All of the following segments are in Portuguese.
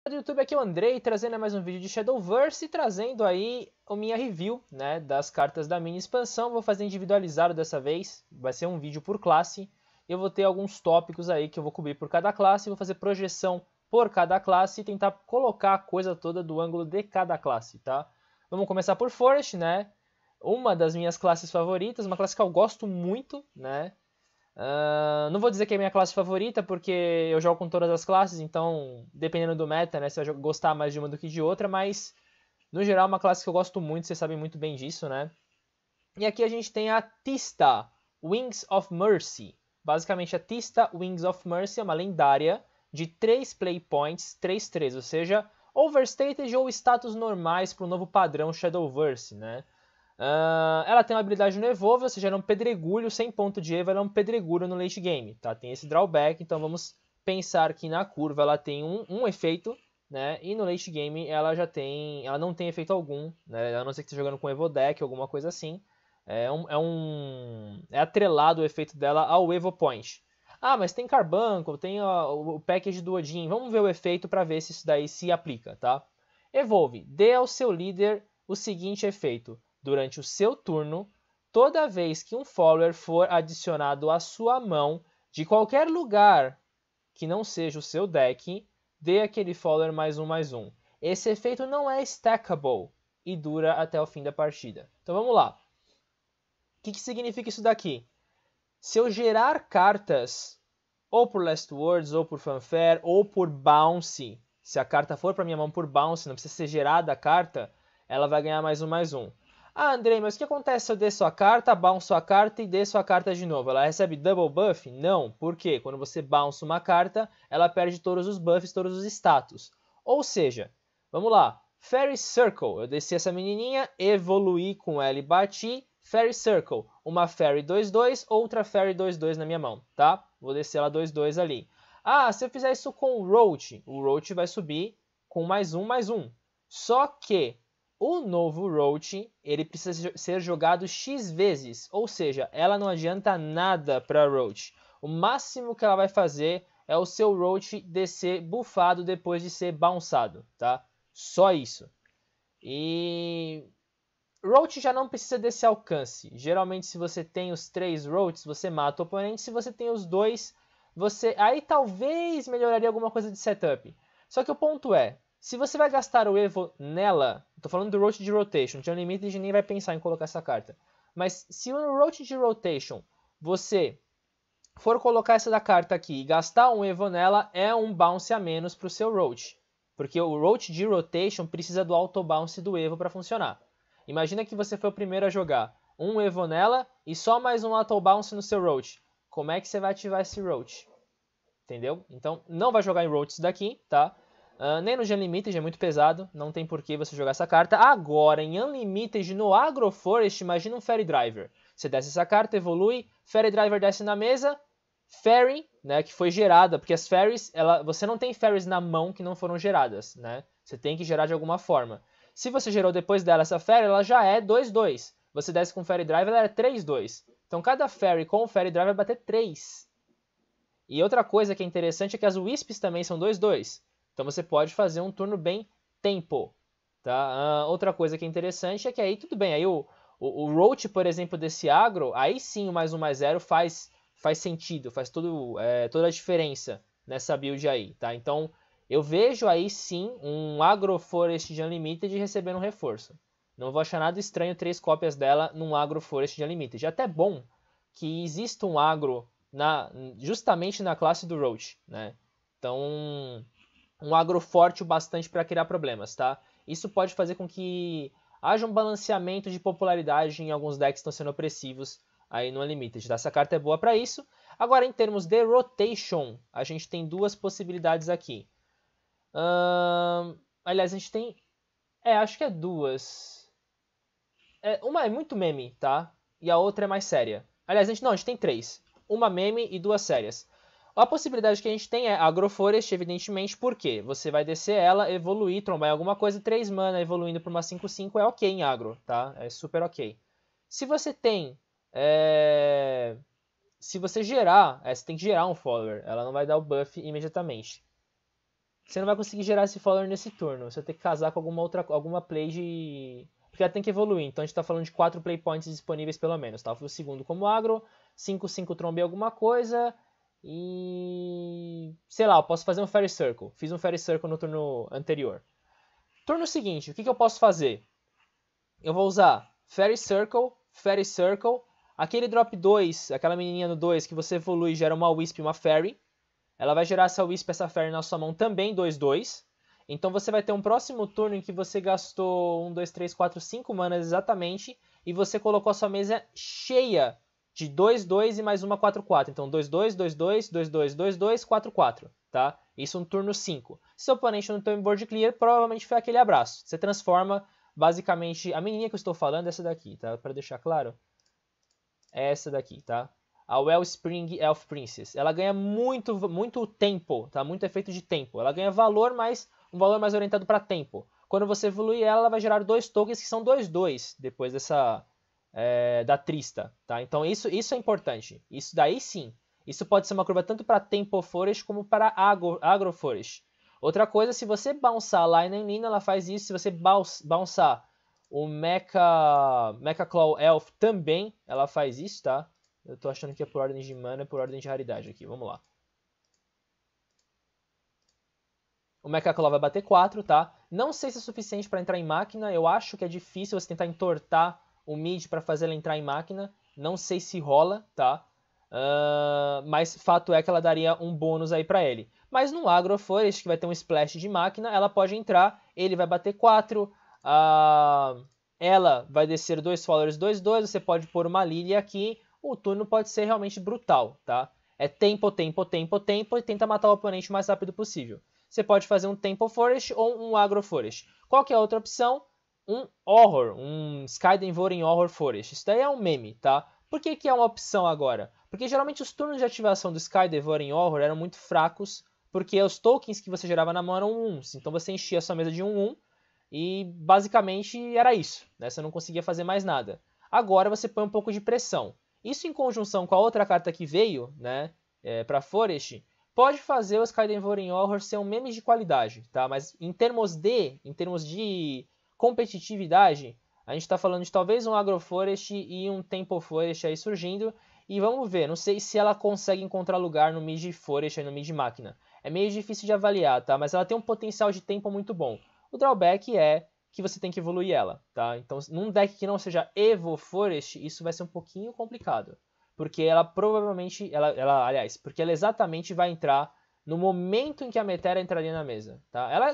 Do YouTube, aqui é o Andrei, trazendo mais um vídeo de Shadowverse e trazendo aí a minha review, né, das cartas da mini expansão. Vou fazer individualizado dessa vez, vai ser um vídeo por classe. Eu vou ter alguns tópicos aí que eu vou cobrir por cada classe, vou fazer projeção por cada classe e tentar colocar a coisa toda do ângulo de cada classe, tá? Vamos começar por Forest, né? Uma das minhas classes favoritas, uma classe que eu gosto muito, né? Não vou dizer que é a minha classe favorita, porque eu jogo com todas as classes, então, dependendo do meta, né, você vai gostar mais de uma do que de outra, mas, no geral, é uma classe que eu gosto muito, vocês sabem muito bem disso, né? E aqui a gente tem a Tista, Wings of Mercy. Basicamente, a Tista Wings of Mercy é uma lendária de 3 play points, 3/3, ou seja, overstated ou status normais para o novo padrão Shadowverse, né? Ela tem uma habilidade no Evolve, ou seja, ela é um pedregulho, sem ponto de Evo, ela é um pedregulho no late game, tá? Tem esse drawback, então vamos pensar que na curva ela tem um efeito, né? E no late game ela não tem efeito algum, né? A não ser que esteja jogando com Evo Deck, alguma coisa assim. É atrelado o efeito dela ao Evo Point. Ah, mas tem Carbuncle, tem o package do Odin. Vamos ver o efeito para ver se isso daí se aplica, tá? Evolve, dê ao seu líder o seguinte efeito. Durante o seu turno, toda vez que um follower for adicionado à sua mão de qualquer lugar que não seja o seu deck, dê aquele follower +1/+1. Esse efeito não é stackable e dura até o fim da partida. Então vamos lá. O que significa isso daqui? Se eu gerar cartas ou por Last Words, ou por Fanfare, ou por Bounce, se a carta for para minha mão por Bounce, não precisa ser gerada a carta, ela vai ganhar +1/+1. Ah, Andrei, mas o que acontece se eu der sua carta, bounce sua carta e der sua carta de novo? Ela recebe double buff? Não, por quê? Quando você bounce uma carta, ela perde todos os buffs, todos os status. Ou seja, vamos lá, Fairy Circle, eu desci essa menininha, evoluí com ela e bati, Fairy Circle, uma Fairy 2/2, outra Fairy 2/2 na minha mão, tá? Vou descer ela 2/2 ali. Ah, se eu fizer isso com o Roach vai subir com +1/+1. Só que o novo Roach, ele precisa ser jogado X vezes, ou seja, ela não adianta nada para Roach. O máximo que ela vai fazer é o seu Roach descer buffado depois de ser bounçado, tá? Só isso. E Roach já não precisa desse alcance. Geralmente, se você tem os 3 Roaches, você mata o oponente. Se você tem os 2, você aí talvez melhoraria alguma coisa de setup. Só que o ponto é, se você vai gastar o Evo nela, estou falando do Roach de Rotation, de Unlimited nem vai pensar em colocar essa carta. Mas se no Roach de Rotation você for colocar essa da carta aqui e gastar um Evo nela, é um bounce a menos para o seu Roach. Porque o Roach de Rotation precisa do auto bounce do Evo para funcionar. Imagina que você foi o primeiro a jogar um Evo nela e só mais um auto bounce no seu Roach. Como é que você vai ativar esse Roach? Entendeu? Então não vai jogar em Roach isso daqui, tá? Nem no Unlimited, é muito pesado, não tem por que você jogar essa carta. Agora, em Unlimited, no Agroforest, imagina um Fairy Driver. Você desce essa carta, evolui, Fairy Driver desce na mesa, Fairy, né, que foi gerada, porque as Fairies, você não tem Fairies na mão que não foram geradas, né? Você tem que gerar de alguma forma. Se você gerou depois dela essa Fairy, ela já é 2/2. Você desce com Fairy Driver, ela é 3/2. Então cada Fairy com o Fairy Driver vai bater 3. E outra coisa que é interessante é que as Wisps também são 2/2. Então você pode fazer um turno bem tempo. Tá? Outra coisa que é interessante é que aí tudo bem. Aí o Roach, por exemplo, desse agro, aí sim o +1/+0 faz sentido, faz toda a diferença nessa build aí. Tá? Então eu vejo aí sim um Agroforest de Unlimited recebendo um reforço. Não vou achar nada estranho 3 cópias dela num Agroforest de Unlimited. É até bom que exista um agro justamente na classe do Roach. Né? Então um agro forte o bastante para criar problemas, tá? Isso pode fazer com que haja um balanceamento de popularidade em alguns decks que estão sendo opressivos aí no Unlimited, tá? Essa carta é boa para isso. Agora, em termos de rotation, a gente tem duas possibilidades aqui. Aliás, a gente tem... acho que é duas. Uma é muito meme, tá? E a outra é mais séria. Aliás, a gente tem 3. Uma meme e 2 sérias. A possibilidade que a gente tem é Agroforest, evidentemente, porque você vai descer ela, evoluir, trombar em alguma coisa, 3 mana evoluindo para uma 5/5 é ok em agro, tá? É super ok. Se você tem... Se você gerar, você tem que gerar um follower, ela não vai dar o buff imediatamente. você não vai conseguir gerar esse follower nesse turno. Você vai ter que casar com alguma play de... Porque ela tem que evoluir, então a gente tá falando de 4 play points disponíveis pelo menos, tá? O segundo como agro, 5/5 trombei alguma coisa e... sei lá, eu posso fazer um Fairy Circle. Fiz um Fairy Circle no turno anterior. Turno seguinte, o que eu posso fazer? Eu vou usar Fairy Circle, aquele drop 2, aquela menininha no 2 que você evolui e gera uma Wisp e uma Fairy. Ela vai gerar essa Wisp e essa Fairy na sua mão também, 2/2. Então você vai ter um próximo turno em que você gastou 1, 2, 3, 4, 5 manas exatamente. E você colocou a sua mesa cheia de 2/2 e mais uma 4/4. Então 2/2, 2/2, 2/2, 2/2, 4/4. Tá? Isso no turno 5. Se seu oponente não tem um board clear, provavelmente foi aquele abraço. Você transforma basicamente... A menininha que eu estou falando é essa daqui, tá? Para deixar claro. É essa daqui, tá? A Wellspring Elf Princess. Ela ganha muito tempo, tá? Muito efeito de tempo. Ela ganha valor, mas um valor mais orientado para tempo. Quando você evoluir ela, ela vai gerar 2 tokens que são 2/2 depois dessa da Trista, tá? Então isso é importante. Isso daí sim. Isso pode ser uma curva tanto para Tempo Forest como para Agro Forest. Outra coisa, se você bounçar a Lightning Lina, ela faz isso. Se você bounçar o Mecha Claw Elf também, ela faz isso, tá? Eu tô achando que é por ordem de mana, é por ordem de raridade aqui. Vamos lá. O Mecha Claw vai bater 4, tá? Não sei se é suficiente para entrar em máquina. Eu acho que é difícil você tentar entortar o mid para fazer ela entrar em máquina. Não sei se rola, tá? Mas fato é que ela daria um bônus aí para ele. Mas no Agro Forest, que vai ter um splash de máquina, ela pode entrar. Ele vai bater 4. Ela vai descer 2 followers 2/2. Você pode pôr uma Lily aqui. O turno pode ser realmente brutal, tá? É tempo e tenta matar o oponente o mais rápido possível. Você pode fazer um Temple Forest ou um Agro Forest. Qual que é a outra opção? Um Horror, um Sky Devouring Horror Forest. Isso daí é um meme, tá? Por que é uma opção agora? Porque geralmente os turnos de ativação do Sky Devouring Horror eram muito fracos, porque os tokens que você gerava na mão eram 1s. Então você enchia a sua mesa de 1/1 e basicamente era isso, né? Você não conseguia fazer mais nada. Agora você põe um pouco de pressão. Isso em conjunção com a outra carta que veio, né, para Forest, pode fazer o Sky Devouring Horror ser um meme de qualidade, tá? Mas em termos de competitividade, a gente está falando de talvez um Agro Forest e um Temple Forest aí surgindo. E vamos ver, não sei se ela consegue encontrar lugar no mid Forest, no mid máquina. É meio difícil de avaliar, tá? Mas ela tem um potencial de tempo muito bom. O drawback é que você tem que evoluir ela, tá? Então, num deck que não seja Evo Forest, isso vai ser um pouquinho complicado. Porque ela provavelmente, aliás, porque ela exatamente vai entrar no momento em que a Metera entraria na mesa, tá? Ela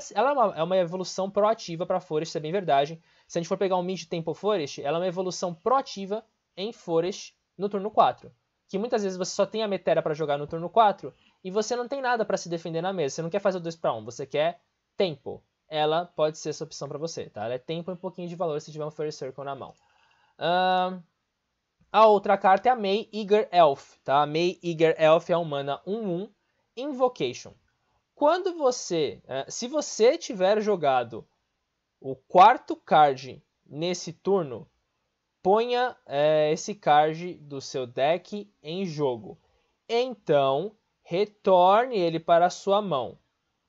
é uma evolução proativa para Forest, isso é bem verdade. Se a gente for pegar um mid Temple Forest, ela é uma evolução proativa em Forest no turno 4. Que muitas vezes você só tem a Metera para jogar no turno 4 e você não tem nada para se defender na mesa. Você não quer fazer o 2/1, você quer Tempo. Ela pode ser essa opção para você, tá? Ela é tempo e um pouquinho de valor se tiver um Fairy Circle na mão. A outra carta é a May Eager Elf, tá? A May Eager Elf é um mana 1/1 Invocation. Quando você, se você tiver jogado o 4º card nesse turno, ponha esse card do seu deck em jogo. Então, retorne ele para a sua mão,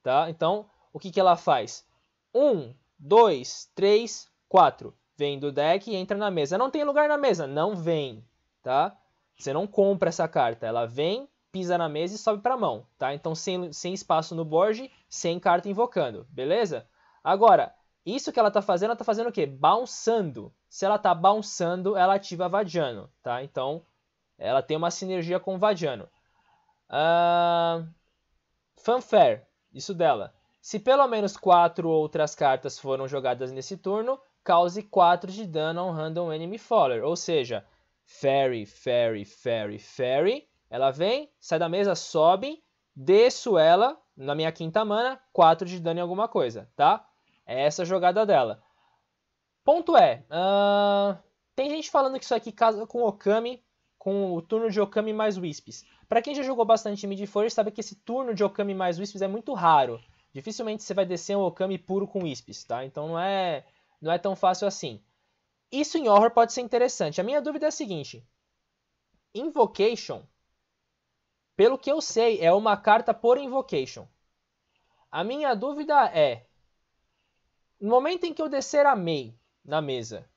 tá? Então, o que ela faz? 1, 2, 3, 4. Vem do deck e entra na mesa. Não tem lugar na mesa? Não vem, tá? Você não compra essa carta. Ela vem, pisa na mesa e sobe para a mão, tá? Então, sem espaço no board, sem carta invocando, beleza? Agora, isso que ela tá fazendo o quê? Bounçando. Se ela tá bounçando, ela ativa Vadiano, tá? Então, ela tem uma sinergia com o Vadiano. Fanfare, isso dela. Se pelo menos 4 outras cartas foram jogadas nesse turno, cause 4 de dano a um Random Enemy Faller. Ou seja, Fairy, Fairy, Fairy, Fairy. Ela vem, sai da mesa, sobe, desço ela na minha 5ª mana, 4 de dano em alguma coisa, tá? É essa a jogada dela. Ponto é, tem gente falando que isso aqui casa com Okami, com o turno de Okami mais Wisps. Pra quem já jogou bastante Mid Forest, sabe que esse turno de Okami mais Wisps é muito raro. Dificilmente você vai descer um Okami puro com Wisps, tá? Então não é tão fácil assim. Isso em Horror pode ser interessante. A minha dúvida é a seguinte. Invocation, pelo que eu sei, é uma carta por Invocation. A minha dúvida é, no momento em que eu descer a Mei na mesa,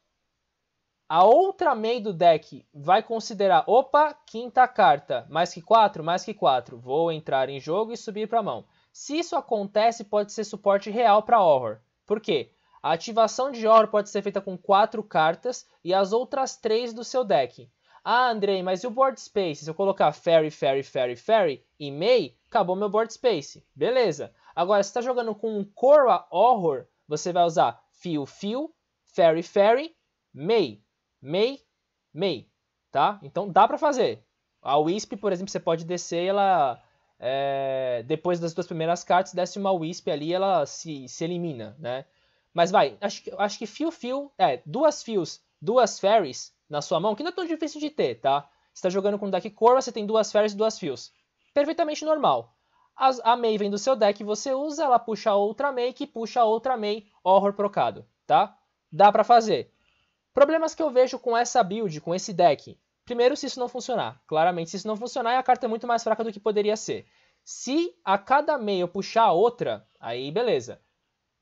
a outra Mei do deck vai considerar, opa, quinta carta, mais que 4, mais que 4, vou entrar em jogo e subir para a mão. Se isso acontece, pode ser suporte real para Horror. Por quê? A ativação de Horror pode ser feita com 4 cartas e as outras 3 do seu deck. Ah, Andrei, mas e o board space? Se eu colocar Fairy, Fairy, Fairy, Fairy e Mei, acabou meu board space. Beleza. Agora, se está jogando com um Korra Horror, você vai usar Fio, Fio, Fairy, Fairy, Mei. Mei, Mei, tá? Então dá para fazer. A Wisp, por exemplo, você pode descer ela depois das duas primeiras cartas, desce uma Wisp ali, ela se elimina, né? Mas vai, acho que fio, duas fios, duas fairies na sua mão, que não é tão difícil de ter, tá? Você tá jogando com um deck Korra, você tem duas fairies e duas fios. Perfeitamente normal. A Mei vem do seu deck, você usa, ela puxa outra Mei, que puxa outra Mei Horror procado, tá? Dá pra fazer. Problemas que eu vejo com essa build, com esse deck. Primeiro, se isso não funcionar. Claramente, se isso não funcionar, a carta é muito mais fraca do que poderia ser. Se a cada Mei eu puxar a outra, aí beleza.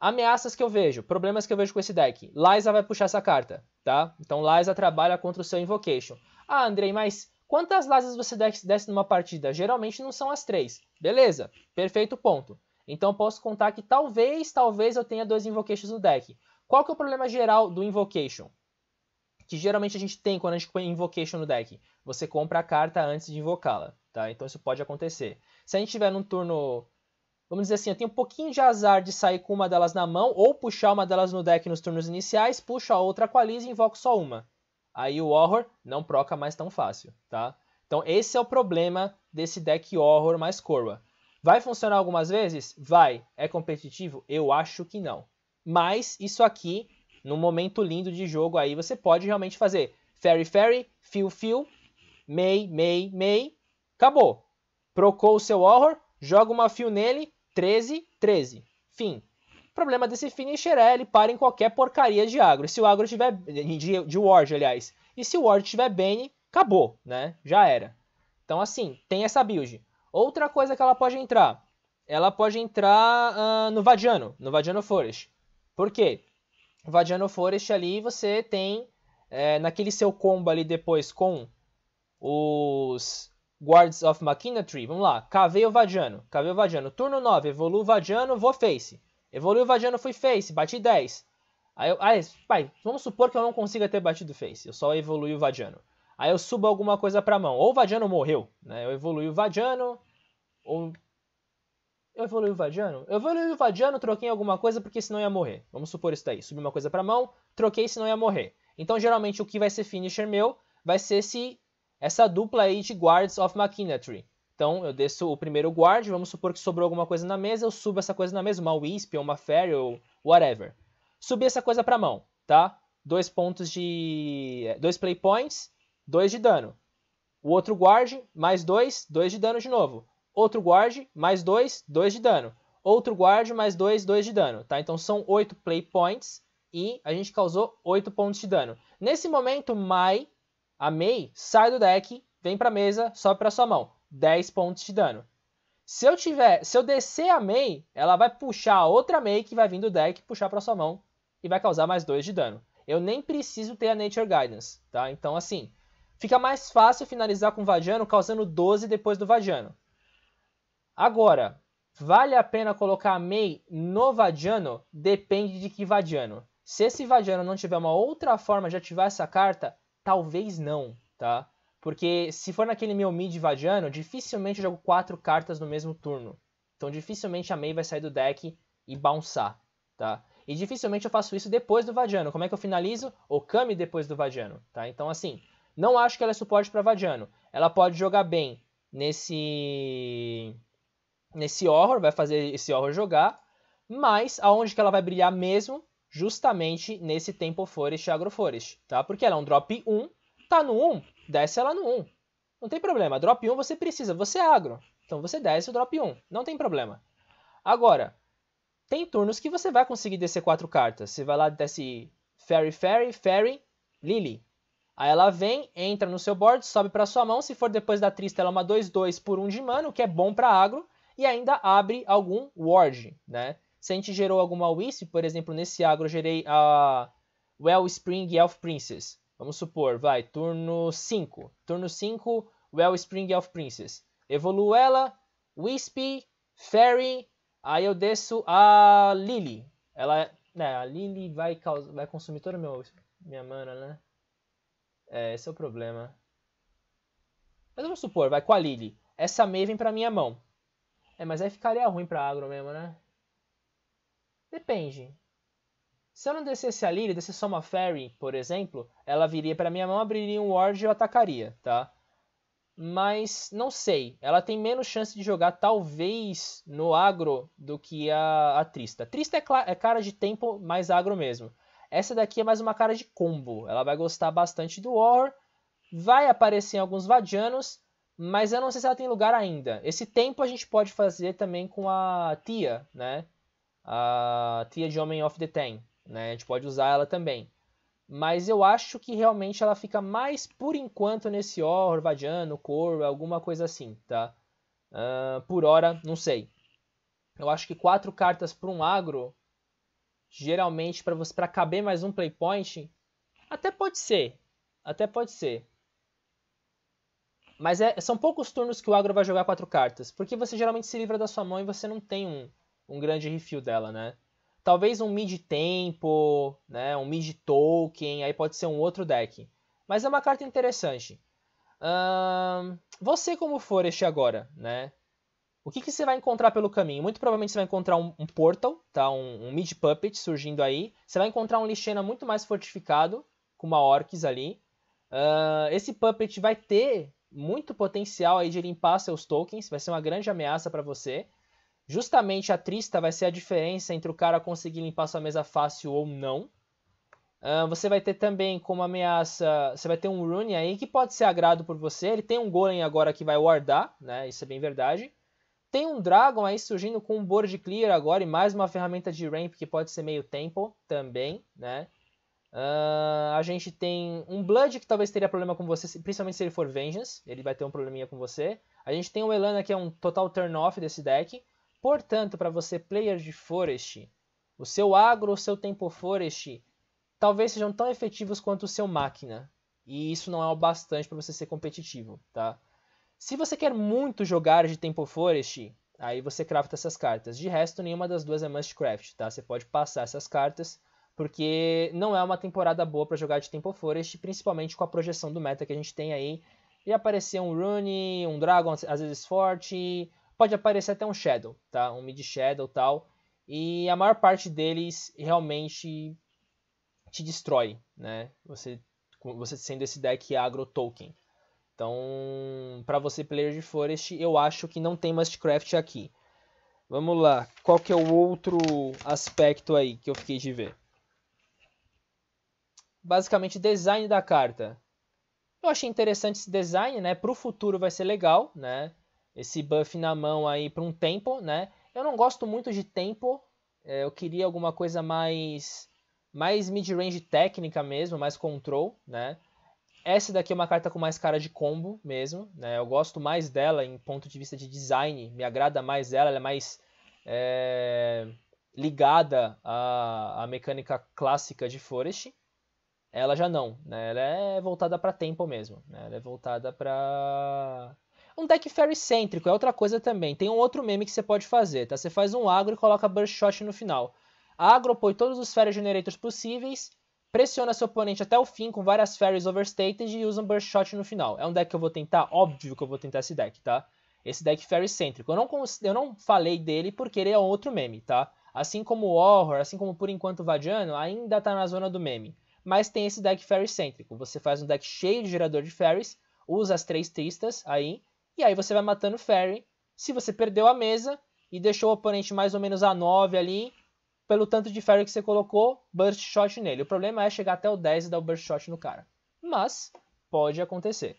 Ameaças que eu vejo, problemas que eu vejo com esse deck. Liza vai puxar essa carta, tá? Então Liza trabalha contra o seu Invocation. Ah, Andrei, mas quantas Lizas você desce numa partida? Geralmente não são as 3. Beleza, perfeito ponto. Então posso contar que talvez eu tenha 2 Invocations no deck. Qual que é o problema geral do Invocation? Que geralmente a gente tem quando a gente põe Invocation no deck. Você compra a carta antes de invocá-la, tá? Então isso pode acontecer. Se a gente tiver num turno, vamos dizer assim, eu tenho um pouquinho de azar de sair com uma delas na mão, ou puxar uma delas no deck nos turnos iniciais, puxo a outra com a Liz e invoco só uma. Aí o Horror não proca mais tão fácil, tá? Então esse é o problema desse deck Horror mais Korra. Vai funcionar algumas vezes? Vai. É competitivo? Eu acho que não. Mas isso aqui, num momento lindo de jogo aí, você pode realmente fazer Fairy, Fairy, Fio, Fio, Mei, Mei, Mei, acabou. Procou o seu Horror, joga uma Fio nele, 13, 13. Fim. O problema desse finisher é ele para em qualquer porcaria de agro. Se o agro tiver... de ward, aliás. E se o ward tiver Bane, acabou, né? Já era. Então, assim, tem essa build. Outra coisa que ela pode entrar no Vadiano Forest. Por quê? O Vadiano Forest ali você tem, naquele seu combo ali depois com os Guards of Machinatry, vamos lá, cavei o Vadiano. Turno 9, evoluo o Vadiano, vou face. Evolui o Vadiano, fui face, bati 10. Pai, vamos supor que eu não consiga ter batido face, eu só evolui o Vadiano. Aí eu subo alguma coisa pra mão, ou o Vadiano morreu, né? Eu evolui o Vadiano, ou... Eu evolui o Vadiano? Eu evolui o Vadiano, troquei alguma coisa porque senão ia morrer. Vamos supor isso daí. Subi uma coisa pra mão, troquei senão ia morrer. Então geralmente o que vai ser finisher meu vai ser essa dupla aí de Guards of Machinatry. Então eu desço o primeiro guard, vamos supor que sobrou alguma coisa na mesa, eu subo essa coisa na mesa, uma Wisp ou uma Fairy ou whatever. Subi essa coisa pra mão, tá? 2 pontos de... 2 play points, 2 de dano. O outro guard, mais 2, 2 de dano de novo. Outro guard, mais 2, 2 de dano. Outro guard, mais 2, 2 de dano, tá? Então são 8 play points e a gente causou 8 pontos de dano. Nesse momento, a Mei sai do deck, vem pra mesa, sobe pra sua mão. 10 pontos de dano. Se eu descer a Mei, ela vai puxar a outra Mei que vai vir do deck, puxar pra sua mão e vai causar mais 2 de dano. Eu nem preciso ter a Nature Guidance, tá? Então assim, fica mais fácil finalizar com o Vadiano causando 12 depois do Vadiano. Agora, vale a pena colocar a Mei no Vadiano? Depende de que Vadiano. Se esse Vadiano não tiver uma outra forma de ativar essa carta, talvez não, tá? Porque se for naquele meu mid Vadiano, dificilmente eu jogo 4 cartas no mesmo turno. Então dificilmente a Mei vai sair do deck e bounçar, tá? E dificilmente eu faço isso depois do Vadiano. Como é que eu finalizo? Okami depois do Vadiano, tá? Então assim, não acho que ela é suporte para Vadiano. Ela pode jogar bem nesse Horror, vai fazer esse Horror jogar, mas aonde que ela vai brilhar mesmo? Justamente nesse Temple Forest e Agro Forest, tá? Porque ela é um drop 1, tá no 1, desce ela no 1. Não tem problema, drop 1 você precisa, você é agro, então você desce o drop 1, não tem problema. Agora, tem turnos que você vai conseguir descer 4 cartas, você vai lá e desce Fairy, Fairy, Fairy, Lily. Aí ela vem, entra no seu board, sobe pra sua mão, se for depois da Trista ela é uma 2/2 por 1 de mana, o que é bom pra agro. e ainda abre algum ward, né? Se a gente gerou alguma Wisp, por exemplo, nesse agro eu gerei a Wellspring Elf Princess. Vamos supor, vai, turno 5. Turno 5, Wellspring Elf Princess. Evoluo ela, Wisp, Fairy, aí eu desço a Lily. Ela, né, a Lily vai consumir toda a minha mana, né? Esse é o problema. Mas vamos supor, vai com a Lily. Essa Mei vem pra minha mão. Mas aí ficaria ruim pra agro mesmo, né? Depende. Se eu não descesse a Lily, descesse só uma Fairy, por exemplo, ela viria pra minha mão, abriria um ward e eu atacaria, tá? Mas não sei. Ela tem menos chance de jogar, talvez, no agro do que a Trista. A Trista é cara de tempo mais agro mesmo. Essa daqui é mais uma cara de combo. Ela vai gostar bastante do War. Vai aparecer em alguns Vadianos, mas eu não sei se ela tem lugar ainda. Esse tempo a gente pode fazer também com a Tia, né? A Tia de Homem of the Ten, né? A gente pode usar ela também. Mas eu acho que realmente ela fica mais, por enquanto, nesse Horror, Vadiano, Coro, alguma coisa assim, tá? Por hora, não sei. Eu acho que 4 cartas para um agro, geralmente, para caber mais um playpoint, até pode ser. Até pode ser. Mas são poucos turnos que o agro vai jogar 4 cartas, porque você geralmente se livra da sua mão e você não tem um grande refill dela, né? Talvez um mid tempo, né? Um mid token, aí pode ser um outro deck. Mas é uma carta interessante. Você como Forest agora, né? O que você vai encontrar pelo caminho? Muito provavelmente você vai encontrar um Portal, tá? Um mid puppet surgindo aí. Você vai encontrar um Lixena muito mais fortificado, com uma Orcs ali. Esse puppet vai ter muito potencial aí de limpar seus tokens, vai ser uma grande ameaça para você. Justamente a Trista vai ser a diferença entre o cara conseguir limpar sua mesa fácil ou não. Você vai ter também como ameaça, você vai ter um Rune aí que pode ser agrado por você. Ele tem um Golem agora que vai wardar, né? Isso é bem verdade. Tem um Dragon aí surgindo com um Board Clear agora e mais uma ferramenta de ramp que pode ser meio tempo também, né? A gente tem um Blood que talvez teria problema com você, principalmente se ele for Vengeance, ele vai ter um probleminha com você. A gente tem o Elana que é um total turn-off desse deck. Portanto, para você player de Forest, o seu agro ou o seu tempo Forest talvez sejam tão efetivos quanto o seu máquina. E isso não é o bastante para você ser competitivo, tá? Se você quer muito jogar de tempo Forest, aí você crafta essas cartas. De resto, nenhuma das duas é must craft, tá? Você pode passar essas cartas, porque não é uma temporada boa para jogar de Temple Forest, principalmente com a projeção do meta que a gente tem aí. E aparecer um Rune, um Dragon às vezes forte, pode aparecer até um Shadow, tá? Um Mid Shadow e tal. E a maior parte deles realmente te destrói, né? Você sendo esse deck agro token. Então, para você player de Forest, eu acho que não tem Mustcraft aqui. Vamos lá, qual que é o outro aspecto aí que eu fiquei de ver? Basicamente, design da carta. Eu achei interessante esse design, né? Para o futuro vai ser legal, né? Esse buff na mão aí para um tempo, né? Eu não gosto muito de tempo. Eu queria alguma coisa mais mid-range técnica mesmo, mais control, né? Essa daqui é uma carta com mais cara de combo mesmo, né? Eu gosto mais dela em ponto de vista de design, me agrada mais ela é mais ligada à mecânica clássica de Forest. Ela já não, né? Ela é voltada para tempo mesmo, né? Ela é voltada para um deck fairy cêntrico, é outra coisa também. Tem um outro meme que você pode fazer, tá? Você faz um agro e coloca burst shot no final. Agro põe todos os fairy generators possíveis, pressiona seu oponente até o fim com várias fairies overstated e usa um burst shot no final. É um deck que eu vou tentar? Óbvio que eu vou tentar esse deck, tá? Esse deck fairy cêntrico. Eu não falei dele porque ele é outro meme, tá? Assim como o Horror, assim como por enquanto o Vadiano, ainda tá na zona do meme. Mas tem esse deck fairy cêntrico. Você faz um deck cheio de gerador de fairies, usa as 3 tristas aí, e aí você vai matando fairy. Se você perdeu a mesa e deixou o oponente mais ou menos a 9 ali, pelo tanto de fairy que você colocou, burst shot nele. O problema é chegar até o 10 e dar o burst shot no cara. Mas pode acontecer.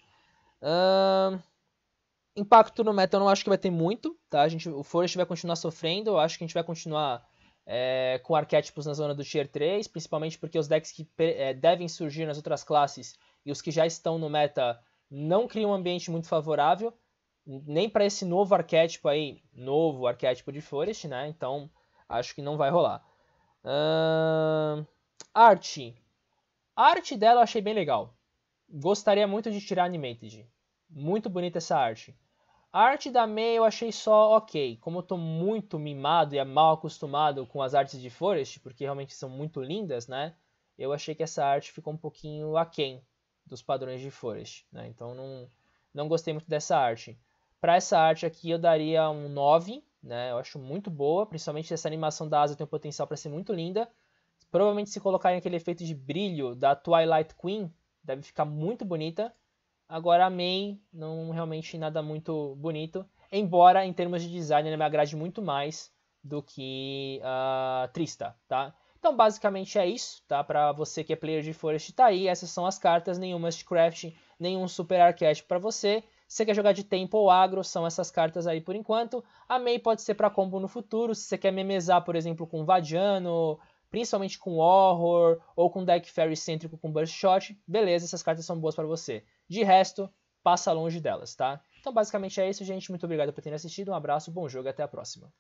Impacto no meta eu não acho que vai ter muito, tá? O Forest vai continuar sofrendo, eu acho que a gente vai continuar com arquétipos na zona do Tier 3, principalmente porque os decks que devem surgir nas outras classes e os que já estão no meta não criam um ambiente muito favorável. nem para esse novo arquétipo aí, novo arquétipo de Forest, né? Então, acho que não vai rolar. Arte. A arte dela eu achei bem legal. Gostaria muito de tirar Animated. Muito bonita essa arte. A arte da Mei eu achei só ok. Como eu tô muito mimado e mal acostumado com as artes de Forest, porque realmente são muito lindas, né? Eu achei que essa arte ficou um pouquinho aquém dos padrões de Forest, né? Então não gostei muito dessa arte. Para essa arte aqui eu daria um 9, né? Eu acho muito boa, principalmente essa animação da asa tem um potencial para ser muito linda. Provavelmente se colocarem aquele efeito de brilho da Twilight Queen, deve ficar muito bonita. Agora a Mei, não realmente nada muito bonito. Embora em termos de design ela me agrade muito mais do que a Trista, tá? Então basicamente é isso, tá? Para você que é player de Forest, tá aí. Essas são as cartas, nenhum Mustcraft, nenhum super arquétipo para você. Se você quer jogar de tempo ou agro, são essas cartas aí por enquanto. A Mei pode ser para combo no futuro, se você quer memezar, por exemplo, com Vadiano, principalmente com Horror, ou com deck Fairy cêntrico com Burst Shot, beleza, essas cartas são boas para você. De resto, passa longe delas, tá? Então basicamente é isso, gente. Muito obrigado por terem assistido, um abraço, bom jogo e até a próxima.